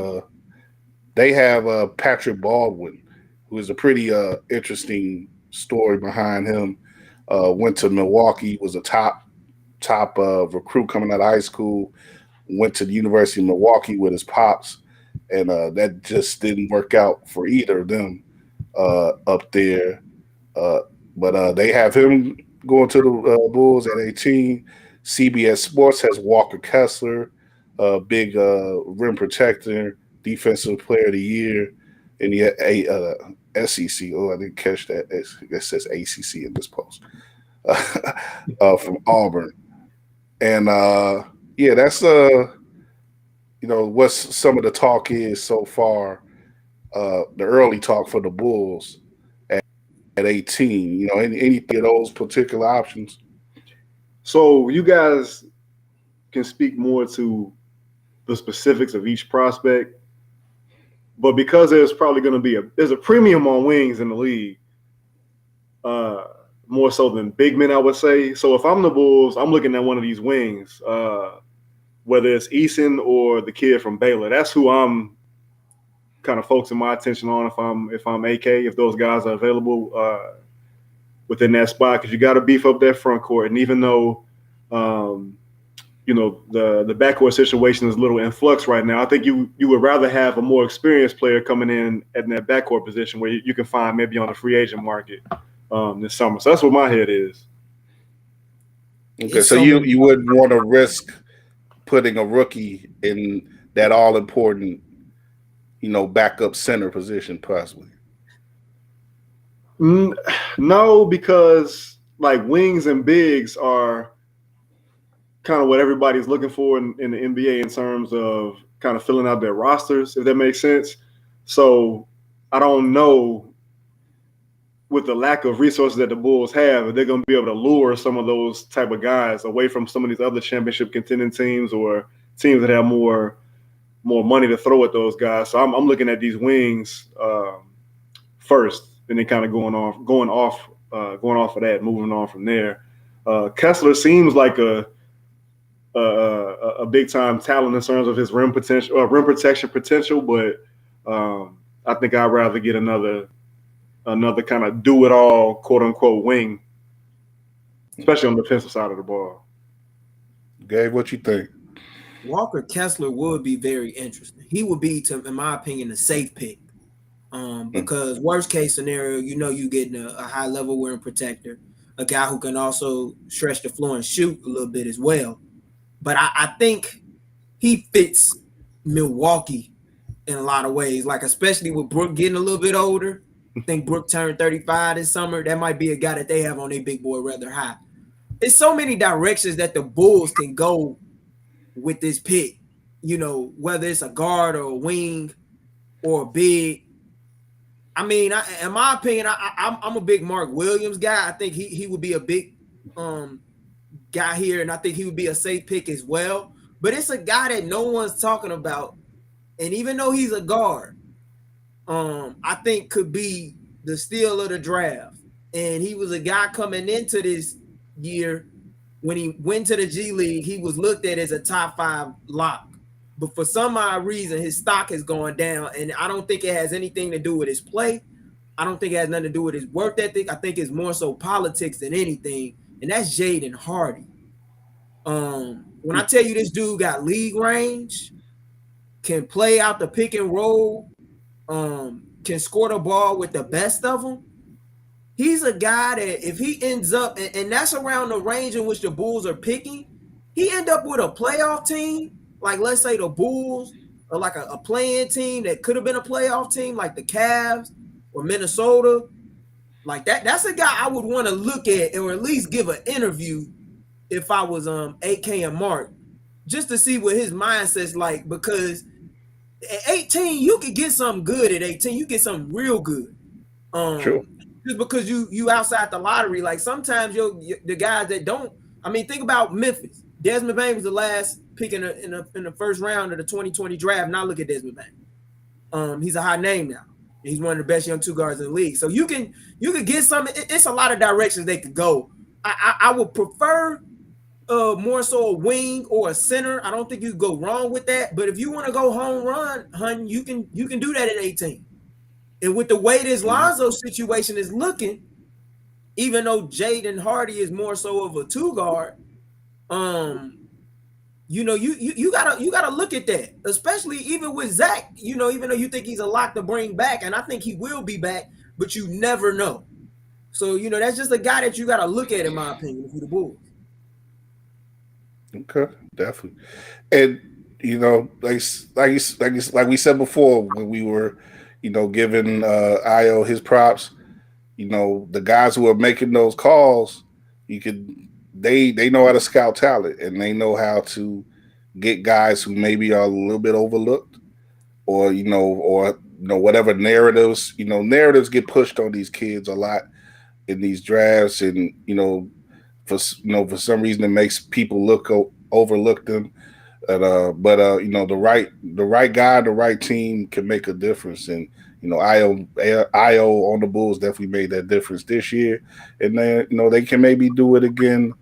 they have Patrick Baldwin, who is a pretty interesting story behind him. Went to Milwaukee, was a top recruit coming out of high school. Went to the University of Milwaukee with his pops, and that just didn't work out for either of them up there. But they have him going to the Bulls at 18. CBS Sports has Walker Kessler, big rim protector, defensive player of the year, and he had a SEC. Oh, I didn't catch that. It says ACC in this post from Auburn, and yeah, that's what some of the talk is so far. The early talk for the Bulls at 18. Any of those particular options. So you guys can speak more to the specifics of each prospect, but because there's probably going to be there's a premium on wings in the league, more so than big men, I would say. So if I'm the Bulls, I'm looking at one of these wings, whether it's Eason or the kid from Baylor. That's who I'm kind of focusing my attention on if I'm AK, if those guys are available within that spot, because you got to beef up that front court. And even though the backcourt situation is a little in flux right now, I think you would rather have a more experienced player coming in at that backcourt position where you can find maybe on the free agent market this summer. So that's what my head is. Okay, so you wouldn't want to risk putting a rookie in that all important, backup center position possibly. No, because like wings and bigs are kind of what everybody's looking for in the NBA in terms of kind of filling out their rosters, if that makes sense. So I don't know, with the lack of resources that the Bulls have, if they're going to be able to lure some of those type of guys away from some of these other championship contending teams or teams that have more money to throw at those guys. So I'm looking at these wings first, and then kind of going off of that, moving on from there. Kessler seems like a big time talent in terms of his rim protection potential, but I think I'd rather get another kind of do it all, quote unquote, wing, especially on the defensive side of the ball. Gabe, what you think? Walker Kessler would be very interesting. He would be, in my opinion, a safe pick. Because worst case scenario, you getting a high level rim protector, a guy who can also stretch the floor and shoot a little bit as well. But I think he fits Milwaukee in a lot of ways, like especially with Brook getting a little bit older. I think Brook turned 35 this summer. That might be a guy that they have on their big boy rather high. There's so many directions that the Bulls can go with this pick, whether it's a guard or a wing or a big. I mean, in my opinion, I'm a big Mark Williams guy. I think he would be a big guy here, and I think he would be a safe pick as well. But it's a guy that no one's talking about, and even though he's a guard, I think could be the steal of the draft. And he was a guy coming into this year when he went to the G League, he was looked at as a top 5 lock. But for some odd reason, his stock is going down, and I don't think it has anything to do with his play. I don't think it has nothing to do with his work ethic. I think it's more so politics than anything, and that's Jaden Hardy. When I tell you this dude got league range, can play out the pick and roll, can score the ball with the best of them, he's a guy that if he ends up, and that's around the range in which the Bulls are picking, he end up with a playoff team, like let's say the Bulls, or like a playing team that could have been a playoff team, like the Cavs or Minnesota, like that. That's a guy I would want to look at or at least give an interview if I was AK and Mark, just to see what his mindset's like, because at 18, you could get something good at 18. You get something real good. True. Just because you outside the lottery, like sometimes the guys that don't. I mean, think about Memphis. Desmond Bain was the last pick in the first round of the 2020 draft. Now look at Desmond Bain. He's a high name now. He's one of the best young two guards in the league. So you could get something. It's a lot of directions they could go. I would prefer more so a wing or a center. I don't think you go wrong with that. But if you want to go home run, hun, you can do that at 18. And with the way this Lonzo situation is looking, even though Jaden Hardy is more so of a 2 guard, you gotta look at that, especially even with Zach. Even though you think he's a lock to bring back, and I think he will be back, but you never know. So that's just a guy that you gotta look at, in my opinion, for the Bulls. Okay, definitely. And you know, like we said before when we were, you know, giving Io his props. You know, the guys who are making those calls, you could they know how to scout talent and they know how to get guys who maybe are a little bit overlooked or whatever narratives, narratives get pushed on these kids a lot in these drafts, and for some reason it makes people overlook them. But the right guy, the right team can make a difference, and Io on the Bulls definitely made that difference this year, and then they can maybe do it again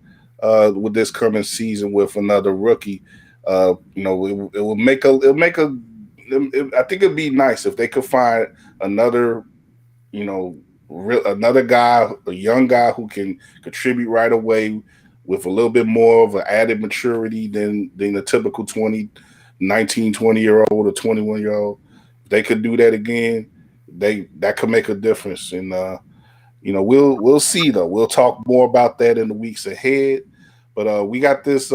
with this coming season with another rookie. It will make I think it'd be nice if they could find another another guy, a young guy who can contribute right away with a little bit more of an added maturity than the typical 20 year old or 21-year-old. If they could do that again, that could make a difference. And we'll see though. We'll talk more about that in the weeks ahead. But we got this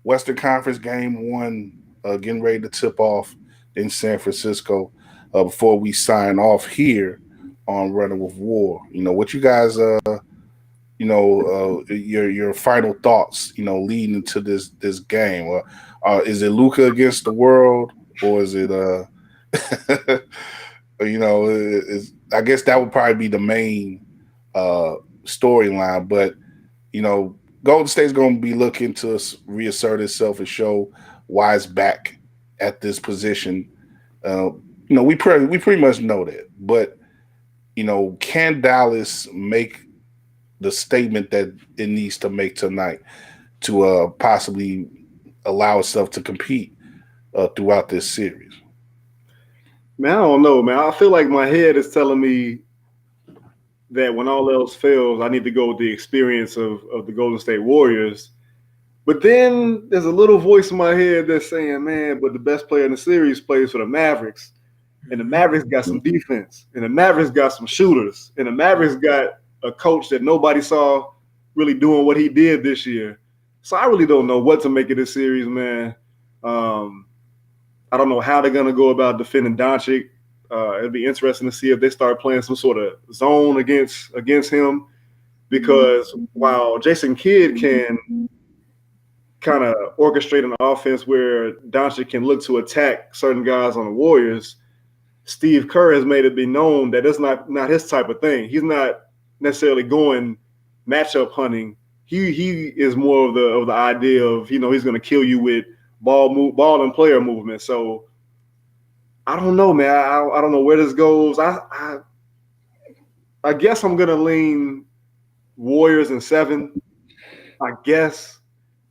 Western Conference game one getting ready to tip off in San Francisco before we sign off here on Running with WARR. What you guys your final thoughts, leading into this game. Is it Luka against the world, or is it I guess that would probably be the main storyline. But Golden State's going to be looking to reassert itself and show why it's back at this position. We pretty much know that, but can Dallas make the statement that it needs to make tonight to possibly allow itself to compete throughout this series? Man, I don't know, man. I feel like my head is telling me that when all else fails, I need to go with the experience of the Golden State Warriors. But then there's a little voice in my head that's saying, man, but the best player in the series plays for the Mavericks. And the Mavericks got some defense. And the Mavericks got some shooters. And the Mavericks got a coach that nobody saw really doing what he did this year. So I really don't know what to make of this series, man. I don't know how they're going to go about defending Doncic. It'd be interesting to see if they start playing some sort of zone against him, because while Jason Kidd can kind of orchestrate an offense where Doncic can look to attack certain guys on the Warriors, Steve Kerr has made it be known that it's not his type of thing. He's not necessarily going matchup hunting. He is more of the idea of he's going to kill you with ball and player movement. So I don't know, man. I don't know where this goes. I guess I'm going to lean Warriors in 7. I guess,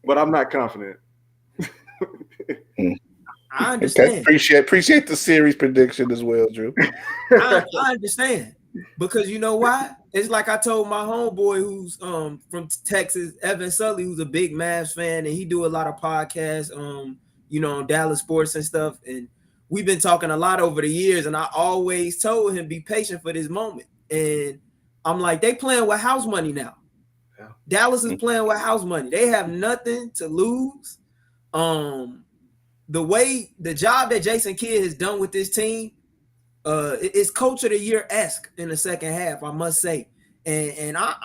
but I'm not confident. I understand. Okay. Appreciate the series prediction as well, Drew. I understand, because you know why? It's like I told my homeboy who's from Texas, Evan Sully, who's a big Mavs fan, and he do a lot of podcasts on Dallas sports and stuff. And we've been talking a lot over the years, and I always told him be patient for this moment. And I'm like, they playing with house money now. Yeah. Dallas is playing with house money. They have nothing to lose. The job that Jason Kidd has done with this team, it's coach of the year-esque in the second half, I must say. And I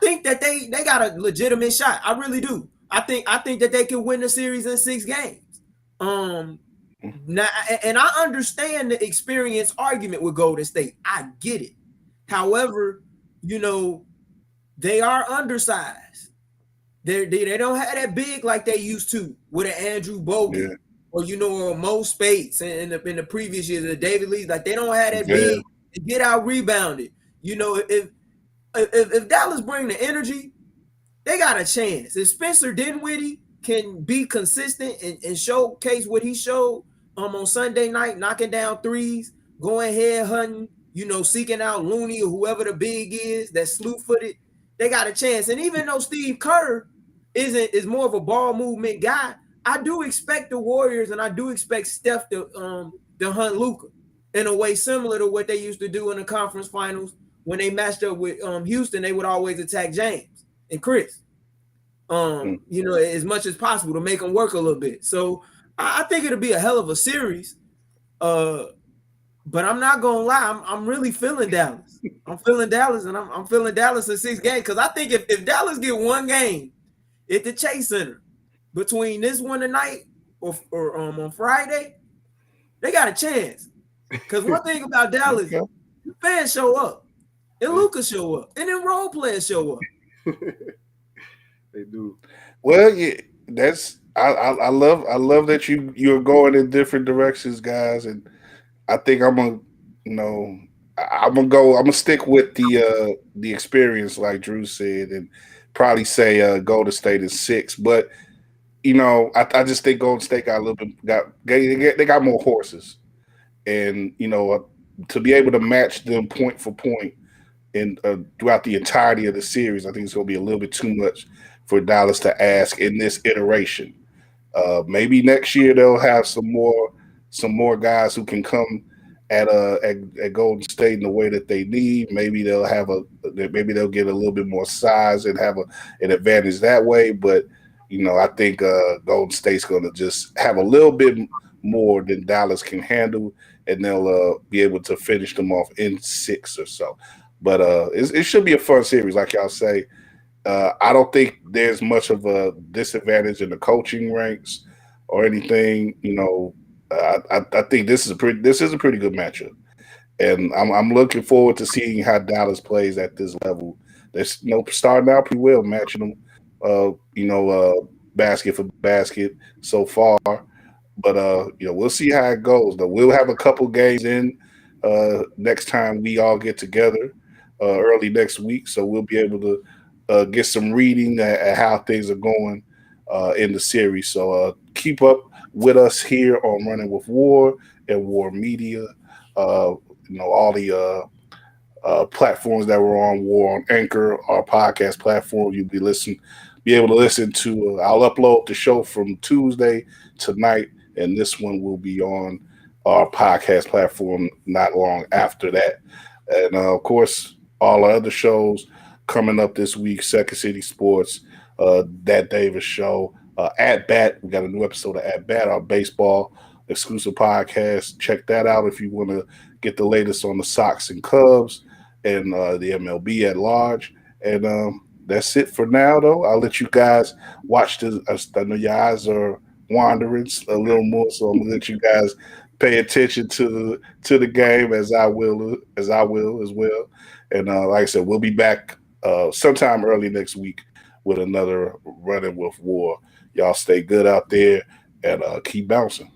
think that they got a legitimate shot. I really do. I think that they can win the series in 6 games. Now, and I understand the experience argument with Golden State. I get it. However, they are undersized. They don't have that big like they used to with an Andrew Bogut or Mo Spates in the previous years, the David Lees. Like, they don't have that big to get out rebounded. If Dallas bring the energy, they got a chance. If Spencer Dinwiddie can be consistent and showcase what he showed on Sunday night, knocking down threes, going head hunting, seeking out Looney or whoever the big is that's slew-footed, they got a chance. And even though Steve Kerr is more of a ball movement guy, I do expect the Warriors and I do expect Steph to hunt Luka in a way similar to what they used to do in the conference finals when they matched up with Houston. They would always attack James and Chris. As much as possible to make them work a little bit. So I think it'll be a hell of a series. But I'm not gonna lie, I'm really feeling Dallas. I'm feeling Dallas, and I'm feeling Dallas in 6 games because I think if Dallas get one game at the Chase Center between this one tonight or on Friday, they got a chance. Because one thing about Dallas, fans show up, and Luka show up, and then role players show up. They do. Well, yeah, that's I love that you're going in different directions, guys, and I think I'm gonna, I'm gonna stick with the experience, like Drew said, and probably say Golden State is 6. But I just think Golden State got a little bit they got more horses, and to be able to match them point for point and throughout the entirety of the series, I think it's gonna be a little bit too much for Dallas to ask in this iteration. Maybe next year they'll have some more guys who can come at Golden State in the way that they need. Maybe they'll get a little bit more size and have an advantage that way. But I think Golden State's going to just have a little bit more than Dallas can handle, and they'll be able to finish them off in 6 or so. But it should be a fun series, like y'all say. I don't think there's much of a disadvantage in the coaching ranks or anything. I think this is a pretty good matchup, and I'm looking forward to seeing how Dallas plays at this level. They're starting out pretty well, matching them, basket for basket so far. But we'll see how it goes. Though we'll have a couple games in next time we all get together early next week, so we'll be able to get some reading at how things are going in the series. So keep up with us here on Running with WARR and WARR Media. All the platforms that we're on, WARR on Anchor, our podcast platform. You'll be able to listen to. I'll upload the show from Tuesday tonight, and this one will be on our podcast platform not long after that. And of course, all our other shows coming up this week: Second City Sports, That Davis Show, At Bat. We got a new episode of At Bat, our baseball exclusive podcast. Check that out if you want to get the latest on the Sox and Cubs and the MLB at large. And that's it for now, though. I'll let you guys watch this. I know your eyes are wandering a little more, so I'm gonna let you guys pay attention to the game as I will as well. And like I said, we'll be back sometime early next week with another Running with WARR. Y'all stay good out there and keep bouncing.